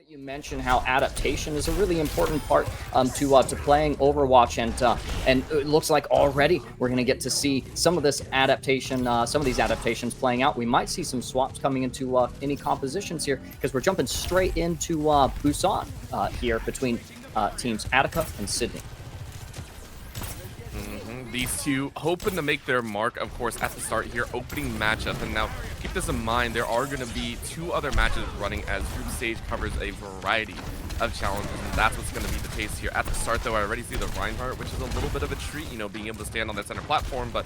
You mentioned how adaptation is a really important part to playing Overwatch, and it looks like already we're going to get to see some of this adaptation, some of these adaptations playing out. We might see some swaps coming into any compositions here because we're jumping straight into Busan here between teams Attica and Sidney. These two hoping to make their mark, of course, at the start here, opening matchup. And now, keep this in mind, there are going to be 2 other matches running as group stage covers a variety of challenges, and that's what's going to be the case here. At the start, though, I already see the Reinhardt, which is a little bit of a treat, you know, being able to stand on that center platform. But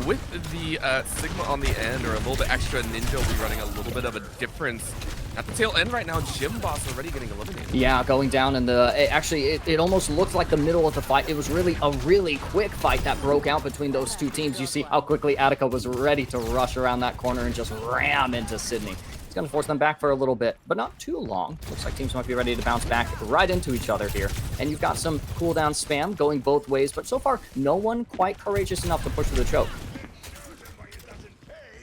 with the Sigma on the end, or a little bit extra Ninja will be running a little bit of a difference. At the tail end right now, Jim Boss already getting eliminated. Yeah, going down in the... It almost looked like the middle of the fight. It was really a really quick fight that broke out between those 2 teams. You see how quickly Attica was ready to rush around that corner and just ram into Sidney. It's going to force them back for a little bit, but not too long. Looks like teams might be ready to bounce back right into each other here. And you've got some cooldown spam going both ways, but so far, no one quite courageous enough to push to the choke.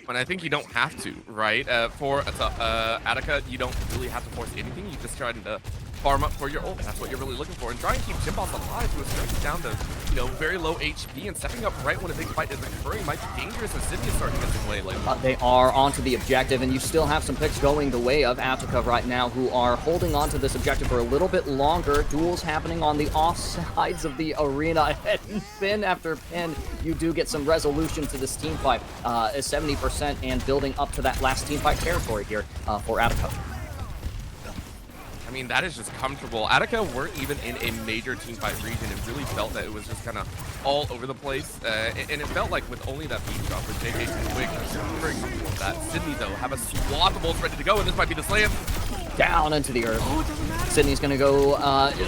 And I think you don't have to, right? For Attica, you don't really have to force anything. You just try to farm up for your ult. That's what you're really looking for. And try and keep Jim Boss alive to a strength down to, you know, very low HP. And stepping up right when a big fight is occurring might be dangerous as Sidney is starting to get some way later. They are onto the objective, and you still have some picks going the way of Atoka right now, who are holding on to this objective for a little bit longer. Duels happening on the off sides of the arena. And pin after pin, you do get some resolution to this team fight. 70% and building up to that last team fight territory here for Atoka. I mean, that is just comfortable. Attica weren't even in a major teamfight region and really felt that it was just kind of all over the place. And it felt like with only that beat drop with JJ and Wig, very comfortable with that. Sidney, though, have a swath of bolts ready to go, and this might be the slam. Down into the earth. Oh, it doesn't matter. Sidney's going to go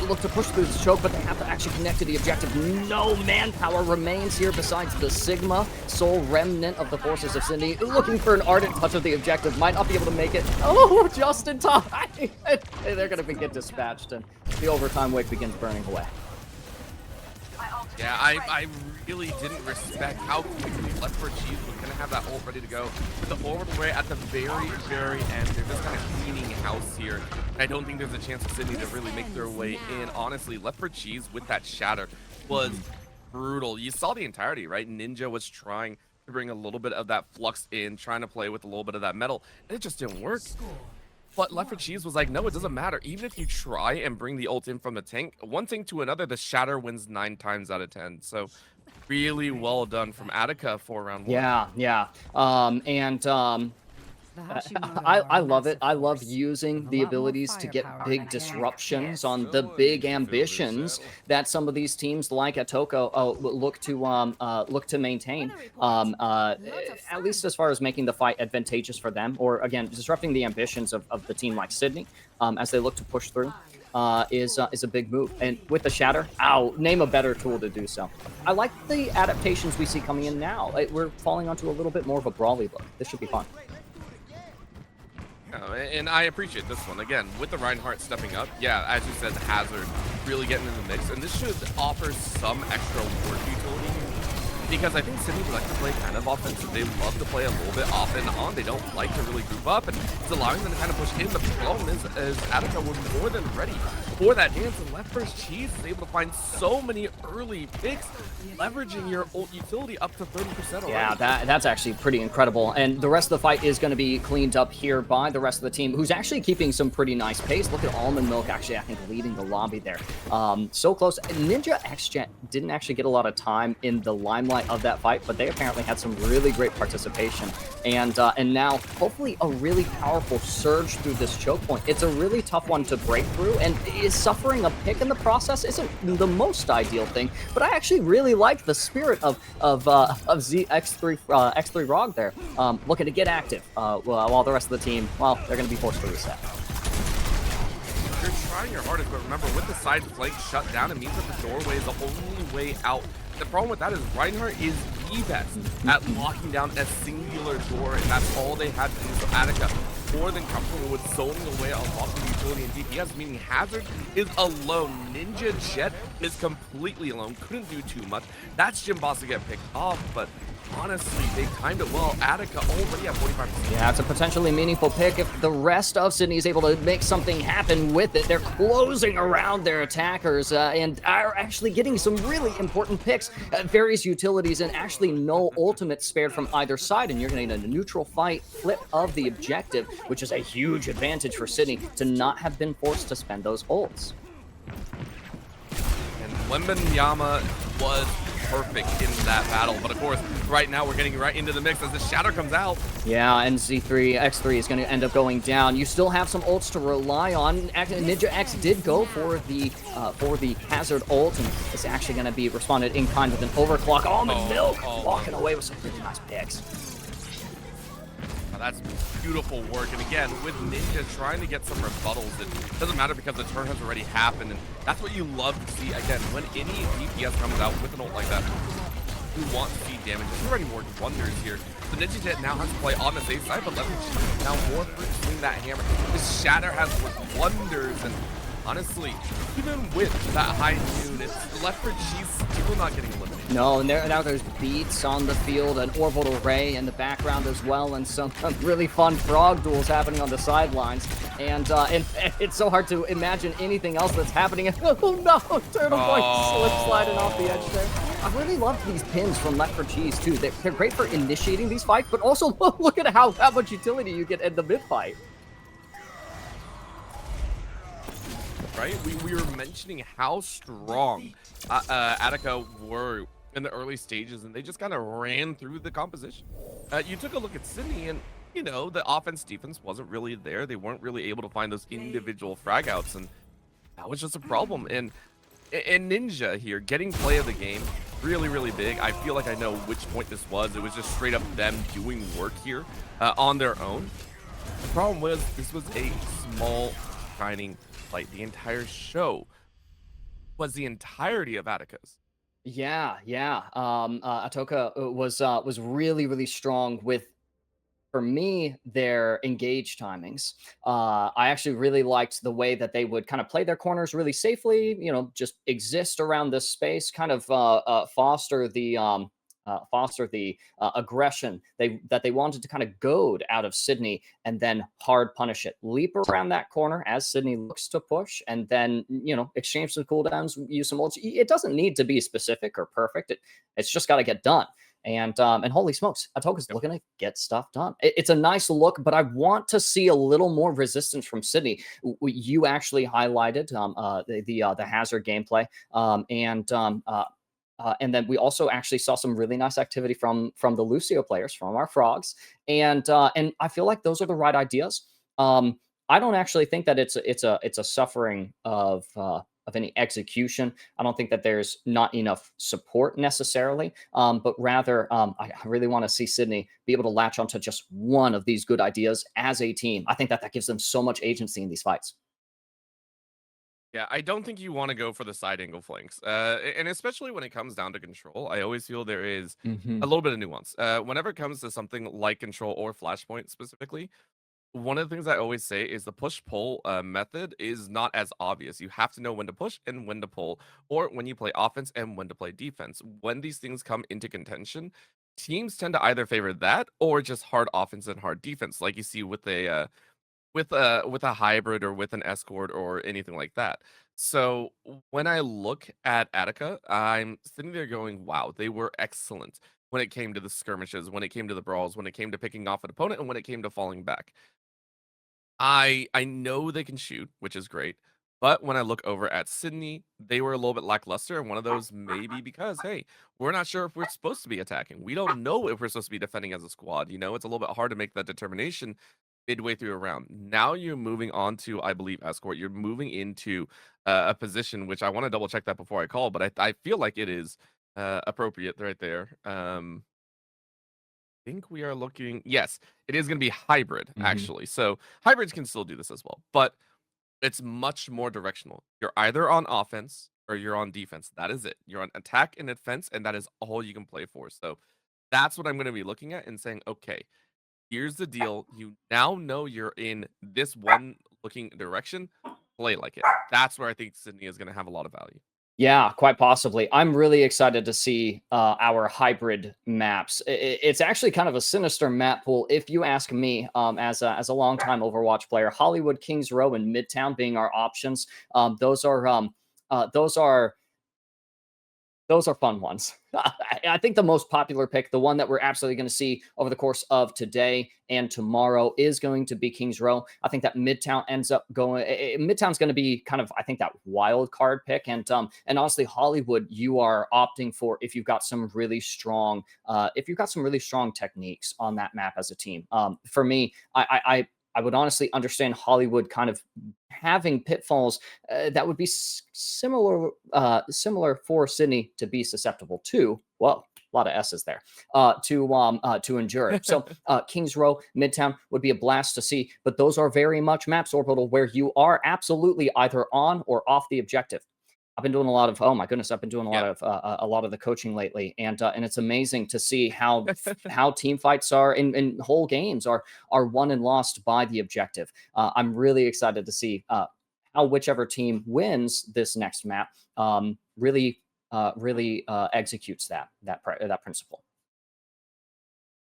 look to push through this choke, but they have to actually connect to the objective. No manpower remains here besides the Sigma, sole remnant of the forces of Sidney. Looking for an ardent touch of the objective. Might not be able to make it. Oh, just in time. They're going to get dispatched, and the overtime wake begins burning away. Yeah, I really didn't respect how quickly Left 4 Cheese was going to have that ult ready to go. With the orbital ray at the very, very end, they're just kind of cleaning house here. I don't think there's a chance for Sidney to really make their way in. Honestly, Left 4 Cheese with that shatter was brutal. You saw the entirety, right? Ninja was trying to bring a little bit of that flux in, trying to play with a little bit of that metal, and it just didn't work. But Left 4 Cheese was like, no, it doesn't matter. Even if you try and bring the ult in from the tank, one thing to another, the shatter wins 9 times out of 10. So really well done from Attica for round 1. Yeah. I love it. I love using the abilities to get big disruptions on the big ambitions that some of these teams like Atoka look to maintain. At least as far as making the fight advantageous for them, or again disrupting the ambitions of the team like Sidney as they look to push through. Is a big move. And with the shatter, name a better tool to do so. I like the adaptations we see coming in now. We're falling onto a little bit more of a brawly look. This should be fun. And I appreciate this one. Again, with the Reinhardt stepping up, yeah, as you said, Hazard really getting in the mix. And this should offer some extra ward utility. Because I think Sidney would like to play kind of offensive. They love to play a little bit off and on. They don't like to really group up, and it's allowing them to kind of push in. The problem is Attica was more than ready for that dance, and Left 4 Cheese is able to find so many early picks, leveraging your ult utility up to 30% already. Yeah, that's actually pretty incredible. And the rest of the fight is going to be cleaned up here by the rest of the team, who's actually keeping some pretty nice pace. Look at Almond Milk, actually, I think, leading the lobby there. So close. Ninja XGen didn't actually get a lot of time in the limelight of that fight, but they apparently had some really great participation, and now hopefully a really powerful surge through this choke point. It's a really tough one to break through, and is suffering a pick in the process isn't the most ideal thing, but I actually really like the spirit of X3 Rog there, looking to get active while the rest of the team, well, they're going to be forced to reset. You're trying your hardest, but remember, with the side flank shut down, it means that the doorway is the only way out. The problem with that is Reinhardt is the best at locking down a singular door, and that's all they had to do. So Attica more than comfortable with zoning away on locking utility and DPS, meaning Hazard is alone. Ninja Jet is completely alone, couldn't do too much. That's Jim Boss to get picked off, but honestly, they timed it well. Attica already at 45%. Yeah, it's a potentially meaningful pick if the rest of Sydney is able to make something happen with it. They're closing around their attackers and are actually getting some really important picks, various utilities, and actually no ultimate spared from either side. And you're getting a neutral fight flip of the objective, which is a huge advantage for Sydney to not have been forced to spend those ults. And Wembanyama was perfect in that battle. But of course, right now we're getting right into the mix as the Shatter comes out. Yeah, and X3 is going to end up going down. You still have some ults to rely on. Ninja X did go for the hazard ult, and it's actually going to be responded in kind with an overclock. Almond Milk walking away with some really nice picks. Now that's beautiful work. And again, with Ninja trying to get some rebuttals, it doesn't matter because the turn has already happened. And that's what you love to see. Again, when any DPS comes out with an ult like that, you want to see damage. It's already worked wonders here. The Ninja Jet now has to play on the safe side, but Leverage now more free to swing that hammer. This Shatter has worked wonders, and honestly, even with that high noon, it's Leverage, she's still not getting eliminated. No, and now there's beats on the field, an orbital array in the background as well, and some really fun frog duels happening on the sidelines. And it's so hard to imagine anything else that's happening. Oh no, Turtle Boy slip sliding off the edge there. I really love these pins from Left for Cheese too. They're great for initiating these fights, but also look at how much utility you get in the mid fight. Right? We were mentioning how strong Attica were in the early stages, and they just kind of ran through the composition. You took a look at Sidney, and you know the offense defense wasn't really there. They weren't really able to find those individual frag outs, and that was just a problem. And Ninja here getting play of the game, really big. I feel like I know which point this was. It was just straight up them doing work here on their own. The problem was this was a small shining light. The entire show was the entirety of Attica's. Yeah. Atoka was really strong with, for me, their engage timings. I actually really liked the way that they would kind of play their corners really safely, just exist around this space, kind of foster the aggression that they wanted to kind of goad out of Sidney and then hard punish it. Leap around that corner as Sidney looks to push and then, exchange some cooldowns, use some ults. It doesn't need to be specific or perfect. It's just got to get done. And holy smokes, Atoka's looking to get stuff done. It's a nice look, but I want to see a little more resistance from Sidney. You actually highlighted the hazard gameplay, and then we also actually saw some really nice activity from the Lucio players, from our frogs, and I feel like those are the right ideas. I don't actually think that it's a suffering of any execution. I don't think that there's not enough support necessarily, but rather I really want to see Sidney be able to latch onto just one of these good ideas as a team. I think that gives them so much agency in these fights. Yeah, I don't think you want to go for the side angle flanks, and especially when it comes down to control. I always feel there is a little bit of nuance. Whenever it comes to something like control or flashpoint specifically, one of the things I always say is the push-pull method is not as obvious. You have to know when to push and when to pull, or when you play offense and when to play defense. When these things come into contention, teams tend to either favor that or just hard offense and hard defense, like you see with a hybrid or with an escort or anything like that. So when I look at Attica, I'm sitting there going, wow, they were excellent when it came to the skirmishes, when it came to the brawls, when it came to picking off an opponent, and when it came to falling back. I know they can shoot, which is great. But when I look over at Sydney, they were a little bit lackluster. And one of those maybe because, hey, we're not sure if we're supposed to be attacking. We don't know if we're supposed to be defending as a squad. It's a little bit hard to make that determination midway through a round. Now you're moving on to, I believe, escort. You're moving into a position which I want to double check that before I call, but I feel like it is appropriate right there. Think we are looking. Yes, it is going to be hybrid actually. So hybrids can still do this as well, but it's much more directional. You're either on offense or you're on defense. That is it. You're on attack and defense, and that is all you can play for. So that's what I'm going to be looking at and saying, okay, here's the deal. You now know you're in this one looking direction. Play like it. That's where I think Sydney is going to have a lot of value. Yeah, quite possibly. I'm really excited to see our hybrid maps. It's actually kind of a sinister map pool, if you ask me. As a longtime Overwatch player, Hollywood, Kings Row, and Midtown being our options. Those are those are those are fun ones. I think the most popular pick, the one that we're absolutely going to see over the course of today and tomorrow, is going to be Kings Row. I think that Midtown ends up going. Midtown's going to be kind of, I think, that wild card pick, and honestly, Hollywood, you are opting for if you've got some really strong, techniques on that map as a team. For me, I would honestly understand Hollywood kind of having pitfalls that would be similar for Sidney to be susceptible to. Whoa, a lot of S's there. To endure it. So Kings Row, Midtown would be a blast to see, but those are very much maps, Orbital, where you are absolutely either on or off the objective. I've been doing a lot of, oh my goodness, I've been doing Yeah. a lot of the coaching lately, and it's amazing to see how team fights are in whole games are won and lost by the objective. I'm really excited to see how whichever team wins this next map really executes that principle.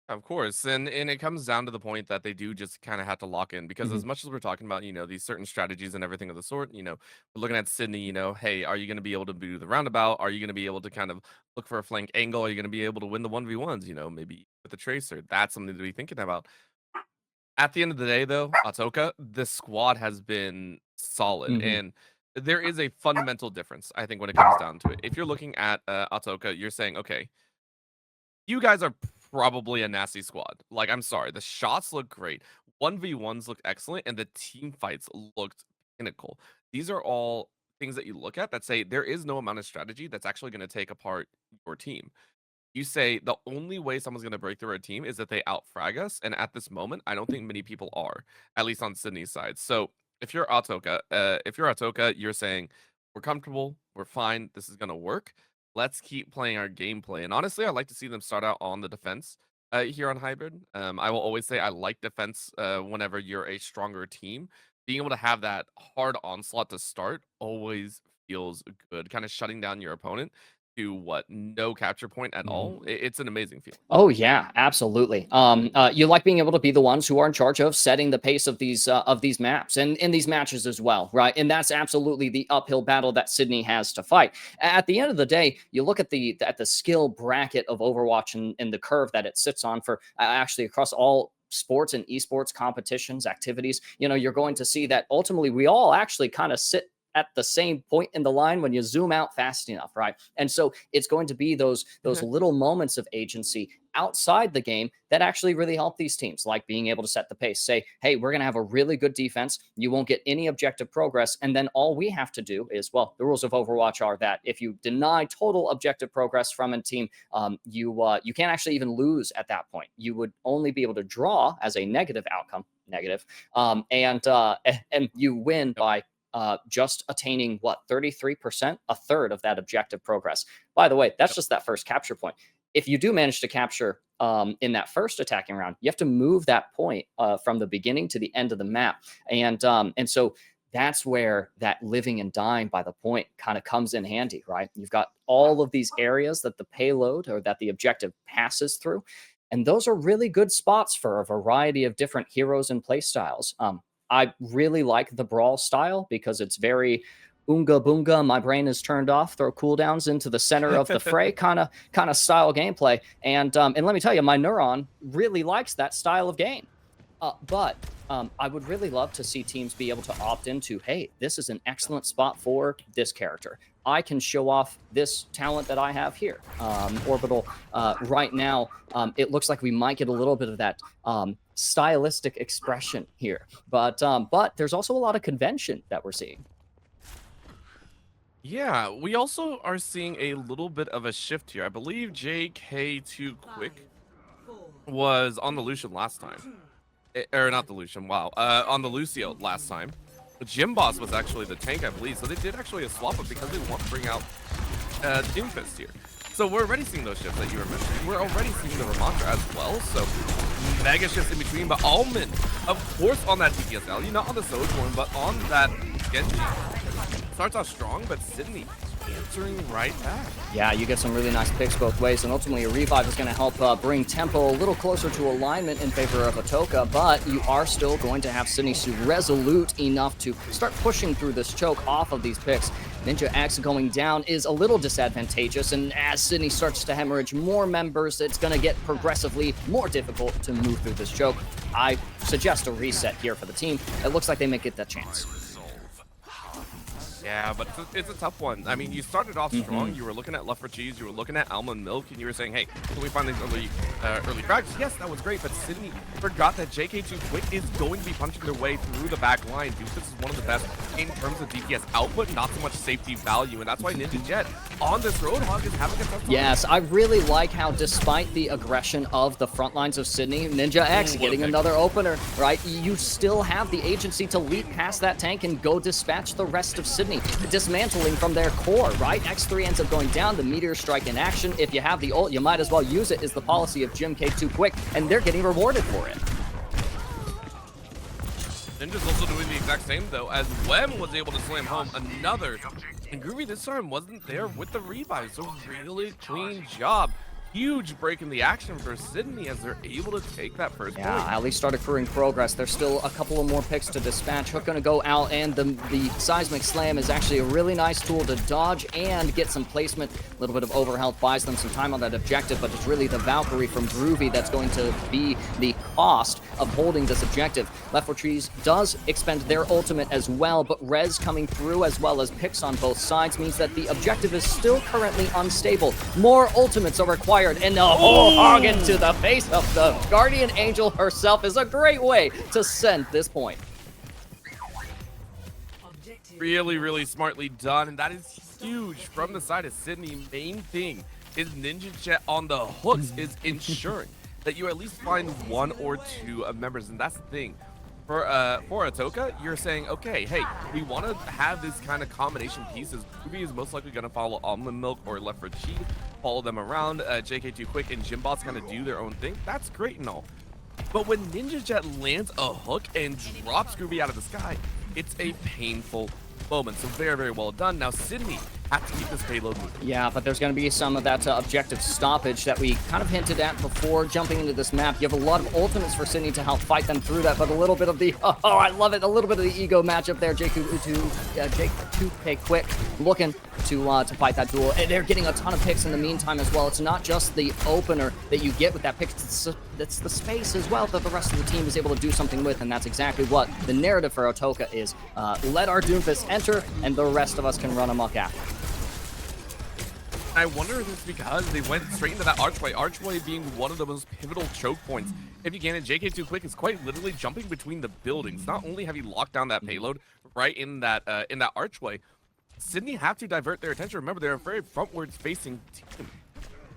Of course, and it comes down to the point that they do just kind of have to lock in because Mhm. as much as we're talking about, these certain strategies and everything of the sort, we're looking at Sydney, hey, are you going to be able to do the roundabout? Are you going to be able to kind of look for a flank angle? Are you going to be able to win the 1v1s, maybe with the tracer? That's something to be thinking about. At the end of the day, though, Atoka, this squad has been solid, Mhm. and there is a fundamental difference, I think, when it comes down to it. If you're looking at Atoka, you're saying, okay, you guys are probably a nasty squad. Like, I'm sorry, the shots look great. 1v1s looked excellent, and the team fights looked pinnacle. These are all things that you look at that say there is no amount of strategy that's actually going to take apart your team. You say the only way someone's going to break through our team is that they outfrag us, and at this moment, I don't think many people are, at least on Sydney's side. So if you're Atoka, you're saying we're comfortable, we're fine, this is going to work. Let's keep playing our gameplay. And honestly, I like to see them start out on the defense here on hybrid. I will always say I like defense whenever you're a stronger team. Being able to have that hard onslaught to start always feels good, kind of shutting down your opponent to what, no capture point at Mhm. all. It's an amazing feeling. Oh yeah, absolutely. You like being able to be the ones who are in charge of setting the pace of these maps and in these matches as well, right? And that's absolutely the uphill battle that Sydney has to fight. At the end of the day, you look at the skill bracket of Overwatch and the curve that it sits on for actually across all sports and esports competitions activities. You're going to see that ultimately we all actually kind of sit at the same point in the line when you zoom out fast enough, right? And so it's going to be those little moments of agency outside the game that actually really help these teams, like being able to set the pace. Say, hey, we're going to have a really good defense. You won't get any objective progress, and then all we have to do is, well, the rules of Overwatch are that if you deny total objective progress from a team, you can't actually even lose at that point. You would only be able to draw as a negative outcome, negative, and you win Yep. by just attaining what 33%, a third of that objective progress. By the way, that's Yep. just that first capture point. If you do manage to capture in that first attacking round, you have to move that point from the beginning to the end of the map, and so that's where that living and dying by the point kind of comes in handy, right? You've got all of these areas that the payload or that the objective passes through, and those are really good spots for a variety of different heroes and play styles. I really like the brawl style because it's very oonga boonga. My brain is turned off. Throw cooldowns into the center of the fray, kind of style gameplay. And let me tell you, my neuron really likes that style of game. But I would really love to see teams be able to opt into, hey, this is an excellent spot for this character. I can show off this talent that I have here. Orbital, right now, it looks like we might get a little bit of that stylistic expression here. But there's also a lot of convention that we're seeing. Yeah, we also are seeing a little bit of a shift here. I believe JK Too Quick was on the Lucian last time. Or not the Lucian, wow. On the Lucio last time. The Gym Boss was actually the tank, I believe. So they did actually a swap up because they want to bring out Doomfist here. So we're already seeing those shifts that you were mentioning. We're already seeing the Ramontra as well. So mega shifts in between. But Almond, of course, on that TPSL, not on the Sojourn, but on that Genji. Starts off strong, but Sidney answering right back. Yeah, you get some really nice picks both ways, and ultimately a revive is going to help bring tempo a little closer to alignment in favor of Atoka, but you are still going to have Sidney resolute enough to start pushing through this choke off of these picks. Ninja X going down is a little disadvantageous, and as Sidney starts to hemorrhage more members, it's going to get progressively more difficult to move through this choke. I suggest a reset here for the team. It looks like they may get that chance. Yeah, but it's a tough one. I mean, you started off strong. You were looking at Left for Cheese. You were looking at almond milk, and you were saying, hey, can we find these early frags? Yes, that was great, but Sidney forgot that JK2 Quick is going to be punching their way through the back line. Doofus is one of the best in terms of DPS output, not so much safety value, and that's why Ninja Jet on this Roadhog is having a tough time. Yes, I really like how despite the aggression of the front lines of Sidney, Ninja X getting another opener, right? You still have the agency to leap past that tank and go dispatch the rest of Sidney, dismantling from their core, right? X3 ends up going down, the Meteor Strike in action. If you have the ult, you might as well use it, is the policy of Jim K2 Quick, and they're getting rewarded for it. Ninja's also doing the exact same, though, as Wem was able to slam home another. And Groovy this time wasn't there with the revive, so really clean job. Huge break in the action for Sidney as they're able to take that first point. Yeah, at least start accruing progress. There's still a couple of more picks to dispatch. Hook gonna go out, and the Seismic Slam is actually a really nice tool to dodge and get some placement. A little bit of overhealth buys them some time on that objective, but it's really the Valkyrie from Groovy that's going to be the cost of holding this objective. Left for Trees does expend their ultimate as well, but res coming through as well as picks on both sides means that the objective is still currently unstable. More ultimates are required, and the whole hog into the face of the Guardian Angel herself is a great way to send this point. Really, really smartly done, and that is huge from the side of Sidney. Main thing is Ninja Jet on the hooks is ensuring that you at least find one or two members, and that's the thing. For Atoka, you're saying, okay, hey, we want to have this kind of combination pieces. Ruby is most likely going to follow Almond Milk or Left for Cheese, follow them around. JK2 Quick and Jimbots kind of do their own thing. That's great and all. But when Ninja Jet lands a hook and drops Groovy out of the sky, it's a painful moment. So very, very well done. Now Sidney have to keep this payload moving. Yeah, but there's going to be some of that objective stoppage that we kind of hinted at before jumping into this map. You have a lot of ultimates for Sidney to help fight them through that, but a little bit of the, oh, I love it, a little bit of the ego matchup there. JK2 Quick looking to fight that duel. And they're getting a ton of picks in the meantime as well. It's not just the opener that you get with that pick, it's the space as well that the rest of the team is able to do something with, and that's exactly what the narrative for Atoka is. Let our Doomfist enter, and the rest of us can run amok after. I wonder if it's because they went straight into that archway. Archway being one of the most pivotal choke points. If you can, and JK2 Quick is quite literally jumping between the buildings. Not only have you locked down that payload right in that archway, Sidney have to divert their attention. Remember, they're a very frontwards facing team.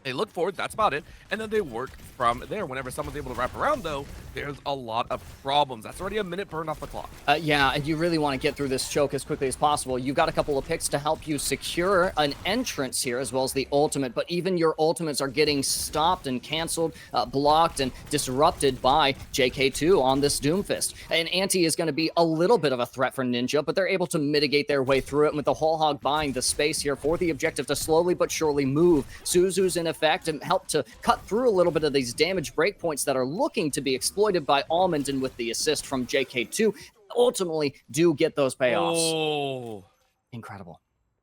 They look forward, that's about it, and then they work from there. Whenever someone's able to wrap around, though, there's a lot of problems. That's already a minute burned off the clock. Yeah, and you really want to get through this choke as quickly as possible. You've got a couple of picks to help you secure an entrance here, as well as the ultimate, but even your ultimates are getting stopped and canceled, blocked, and disrupted by JK2 on this Doomfist. And Anti is going to be a little bit of a threat for Ninja, but they're able to mitigate their way through it, with the whole hog buying the space here for the objective to slowly but surely move. Suzu's in effect and help to cut through a little bit of these damage breakpoints that are looking to be exploited by Almond, and with the assist from JK2, ultimately do get those payoffs. Oh, incredible.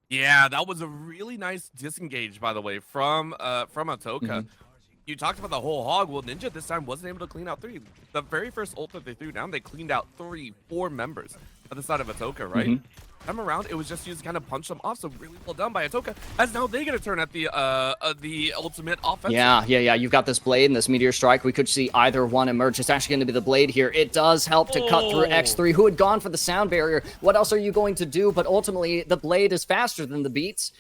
Yeah, that was a really nice disengage, by the way, from Atoka. You talked about the whole hog. Well, Ninja this time wasn't able to clean out three. The very first ult that they threw down, they cleaned out 4 members on the side of Atoka, right? Time around, it was just used to kind of punch them off. So really well done by Atoka, as now they get a turn at the ultimate offense. Yeah. You've got this blade and this meteor strike. We could see either one emerge. It's actually going to be the blade here. It does help to cut through X3, who had gone for the sound barrier. What else are you going to do? But ultimately, the blade is faster than the beats.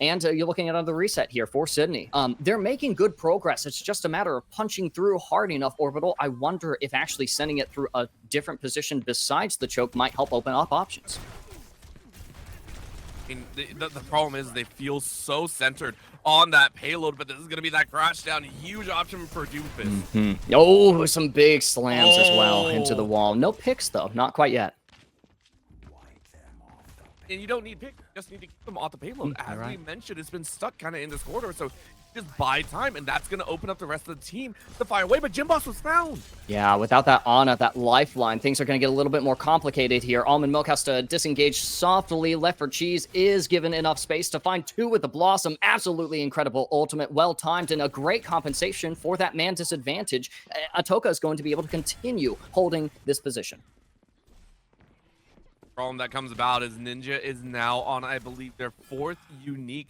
And you're looking at another reset here for Sidney. They're making good progress. It's just a matter of punching through hard enough orbital. I wonder if actually sending it through a different position besides the choke might help open up options. I mean, the problem is they feel so centered on that payload, but this is going to be that crash down. Huge option for Doomfist. Oh, some big slams as well into the wall. No picks, though. Not quite yet. And you don't need pick, you just need to keep them off the payload. As we mentioned, it's been stuck kind of in this corridor, so just buy time, and that's going to open up the rest of the team to fire away. But Jim Boss was found. Yeah, without that Ana, that lifeline, things are going to get a little bit more complicated here. Almond Milk has to disengage softly. Left for Cheese is given enough space to find two with the Blossom. Absolutely incredible ultimate, well-timed, and a great compensation for that man disadvantage. Atoka is going to be able to continue holding this position. Problem that comes about is Ninja is now on, I believe, their 4th unique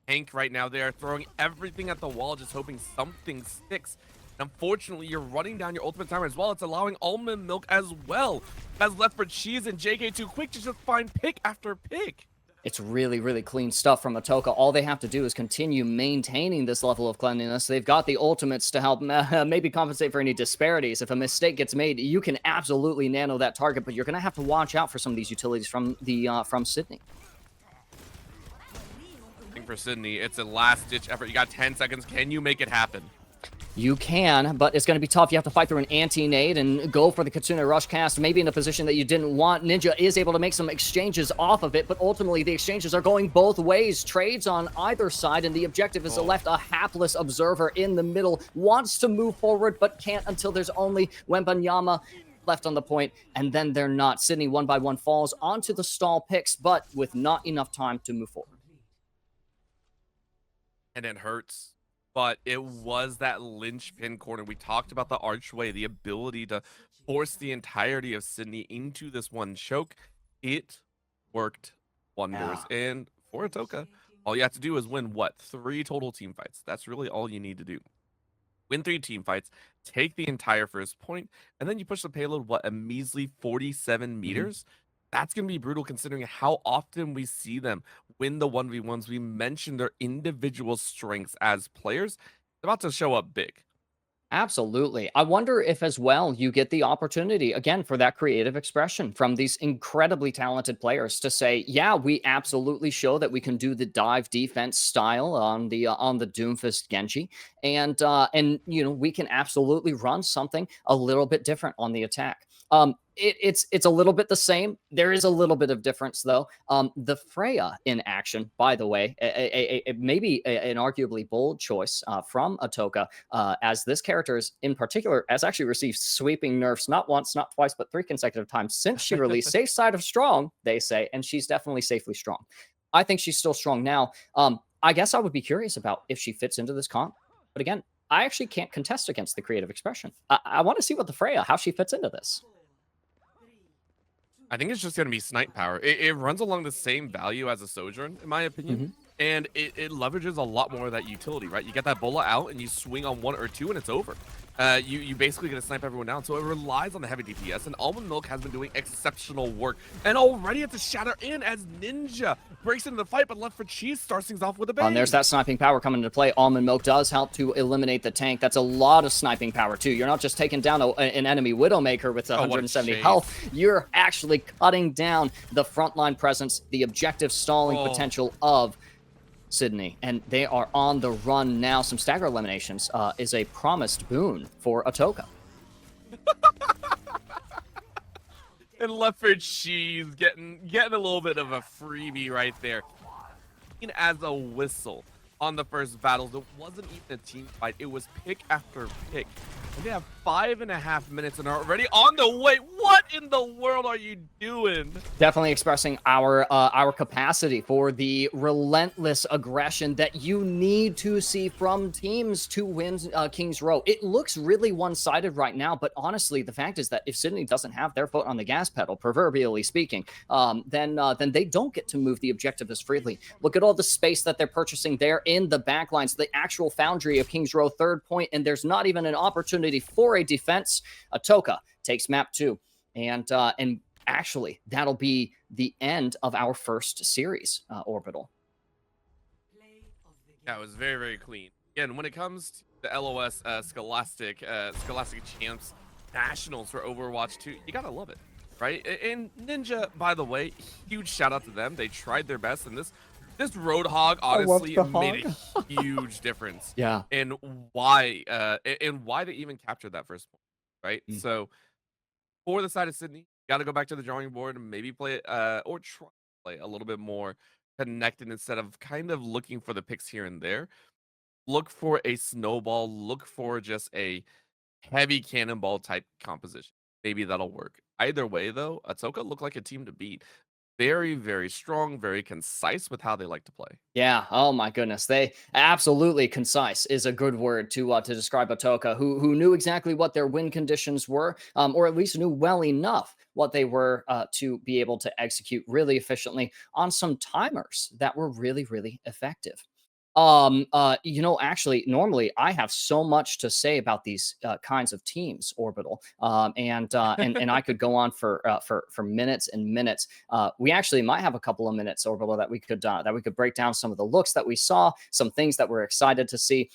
tank right now. They are throwing everything at the wall, just hoping something sticks. Unfortunately, you're running down your ultimate timer as well. It's allowing Almond Milk as well as Left for Cheese and JK too quick to just find pick after pick. It's really, really clean stuff from Atoka. All they have to do is continue maintaining this level of cleanliness. They've got the ultimates to help maybe compensate for any disparities. If a mistake gets made, you can absolutely nano that target, but you're going to have to watch out for some of these utilities from Sidney. I think for Sidney, it's a last-ditch effort. You got 10 seconds. Can you make it happen? You can, but it's going to be tough. You have to fight through an anti-nade and go for the Kitsune Rush cast, maybe in a position that you didn't want. Ninja is able to make some exchanges off of it, but ultimately the exchanges are going both ways. Trades on either side, and the objective is to left a hapless observer in the middle. Wants to move forward, but can't until there's only Wembanyama left on the point, and then they're not. Sidney, one by one, falls onto the stall picks, but with not enough time to move forward. And it hurts. But it was that linchpin corner. We talked about the archway, the ability to force the entirety of Sidney into this one choke. It worked wonders. Yeah. And for Atoka, all you have to do is win, what, 3 total team fights. That's really all you need to do. Win 3 team fights, take the entire first point, and then you push the payload, what, a measly 47 meters? That's going to be brutal considering how often we see them win the 1v1s. We mentioned their individual strengths as players. They're about to show up big. Absolutely. I wonder if as well you get the opportunity again for that creative expression from these incredibly talented players to say, yeah, we absolutely show that we can do the dive defense style on the Doomfist Genji, and you know, we can absolutely run something a little bit different on the attack. It's a little bit the same. There is a little bit of difference, though. The Freya in action, by the way, maybe an arguably bold choice from Atoka, as this character is, in particular, has actually received sweeping nerfs, not once, not twice, but 3 consecutive times since she released Safe Side of Strong, they say, and she's definitely safely strong. I think she's still strong now. I guess I would be curious about if she fits into this comp. But again, I actually can't contest against the creative expression. I want to see what the Freya, how she fits into this. I think it's just going to be snipe power. It runs along the same value as a Sojourn, in my opinion. And it leverages a lot more of that utility, right? You get that bola out and you swing on 1 or 2 and it's over. You basically get to snipe everyone down. So it relies on the heavy DPS, and Almond Milk has been doing exceptional work. And already it's a shatter in as Ninja breaks into the fight, but Left for Cheese starts things off with a bang. And there's that sniping power coming into play. Almond Milk does help to eliminate the tank. That's a lot of sniping power too. You're not just taking down an enemy Widowmaker with 170 health. You're actually cutting down the frontline presence, the objective stalling potential of Sidney, and they are on the run now. Some stagger eliminations is a promised boon for Atoka. And Left for Cheese getting a little bit of a freebie right there. As a whistle on the first battles, it wasn't even a team fight. It was pick after pick. And they have 5.5 minutes and are already on the way. What in the world are you doing? Definitely expressing our capacity for the relentless aggression that you need to see from teams to win King's Row. It looks really one-sided right now, but honestly, the fact is that if Sidney doesn't have their foot on the gas pedal, proverbially speaking, then they don't get to move the objective as freely. Look at all the space that they're purchasing there in the backlines, the actual foundry of King's Row, 3rd point, and there's not even an opportunity for a defense. Atoka takes map 2, and actually that'll be the end of our first series, Orbital. Yeah, it was very, very clean. Again, when it comes to the LOS Scholastic Champs Nationals for Overwatch 2, you gotta love it, right? And Ninja, by the way, huge shout out to them. They tried their best, and this Roadhog honestly made a huge difference. Yeah. And why they even captured that first point, right? So for the side of Sidney, got to go back to the drawing board and maybe play it or try play a little bit more connected instead of kind of looking for the picks here and there. Look for a snowball, look for just a heavy cannonball type composition. Maybe that'll work. Either way, though, Atoka looked like a team to beat. Very, very strong, very concise with how they like to play. Yeah. Oh my goodness. They absolutely concise is a good word to describe Atoka, who knew exactly what their win conditions were, or at least knew well enough what they were to be able to execute really efficiently on some timers that were really really effective. Actually, normally I have so much to say about these kinds of teams, Orbital, and I could go on for minutes and minutes. We actually might have a couple of minutes, Orbital, that we could break down some of the looks that we saw, some things that we're excited to see.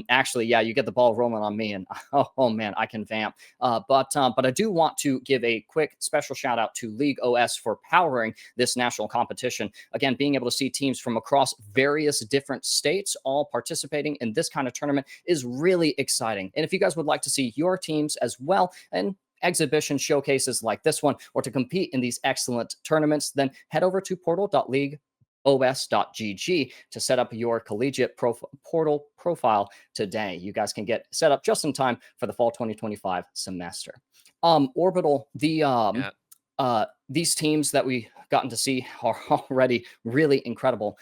Actually, yeah, you get the ball rolling on me, and oh man, I can vamp. But I do want to give a quick special shout out to League OS for powering this national competition. Again, being able to see teams from across various different states all participating in this kind of tournament is really exciting. And if you guys would like to see your teams as well and exhibition showcases like this one, or to compete in these excellent tournaments, then head over to portal.leagueos.gg to set up your collegiate portal profile today. You guys can get set up just in time for the fall 2025 semester. Orbital, Yeah. these teams that we gotten to see are already really incredible.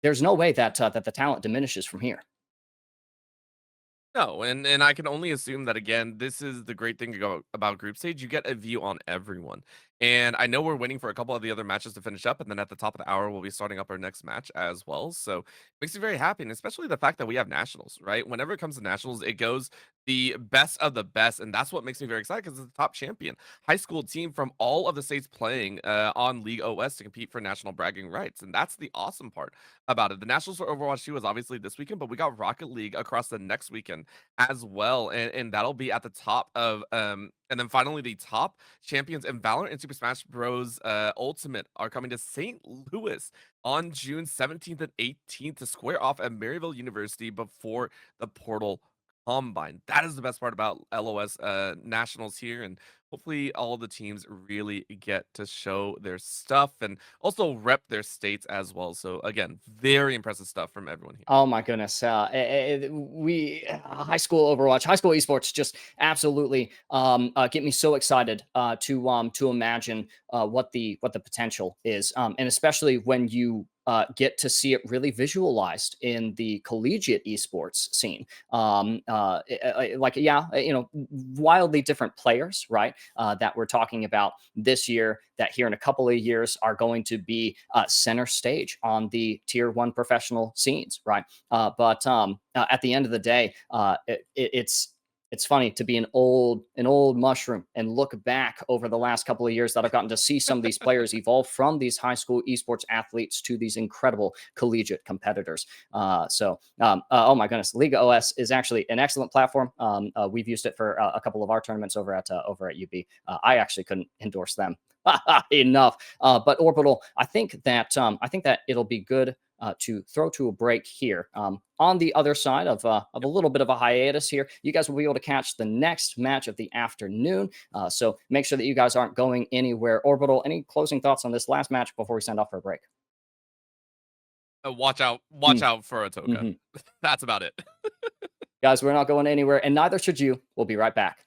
There's no way that the talent diminishes from here. No, and I can only assume that again, this is the great thing about group stage. You get a view on everyone. And I know we're waiting for a couple of the other matches to finish up, and then at the top of the hour, we'll be starting up our next match as well. So makes me very happy, and especially the fact that we have nationals, right? Whenever it comes to nationals, it goes the best of the best, and that's what makes me very excited because it's the top champion high school team from all of the states playing on League OS to compete for national bragging rights, and that's the awesome part about it. The nationals for Overwatch 2 is obviously this weekend, but we got Rocket League across the next weekend as well, and that'll be at the top of and then finally the top champions in Valorant and Super Smash Bros. Ultimate are coming to St. Louis on June 17th and 18th to square off at Maryville University before the Portal Combine. That is the best part about LOS Nationals here, and hopefully all the teams really get to show their stuff and also rep their states as well. So again, very impressive stuff from everyone here. Oh my goodness. High school Overwatch, high school esports just absolutely get me so excited to imagine what the potential is. And especially when you get to see it really visualized in the collegiate esports scene. Wildly different players, right? That we're talking about this year, that here in a couple of years are going to be center stage on the tier one professional scenes, right? But at the end of the day, it's funny to be an old mushroom and look back over the last couple of years that I've gotten to see some of these players evolve from these high school esports athletes to these incredible collegiate competitors. Oh my goodness, League OS is actually an excellent platform. We've used it for a couple of our tournaments over at UB. I actually couldn't endorse them enough. But Orbital, I think that it'll be good to throw to a break here. On the other side of a little bit of a hiatus here, you guys will be able to catch the next match of the afternoon. So make sure that you guys aren't going anywhere. Orbital, any closing thoughts on this last match before we send off for a break? Watch out for Atoka. Mhm. That's about it. Guys, we're not going anywhere, and neither should you. We'll be right back.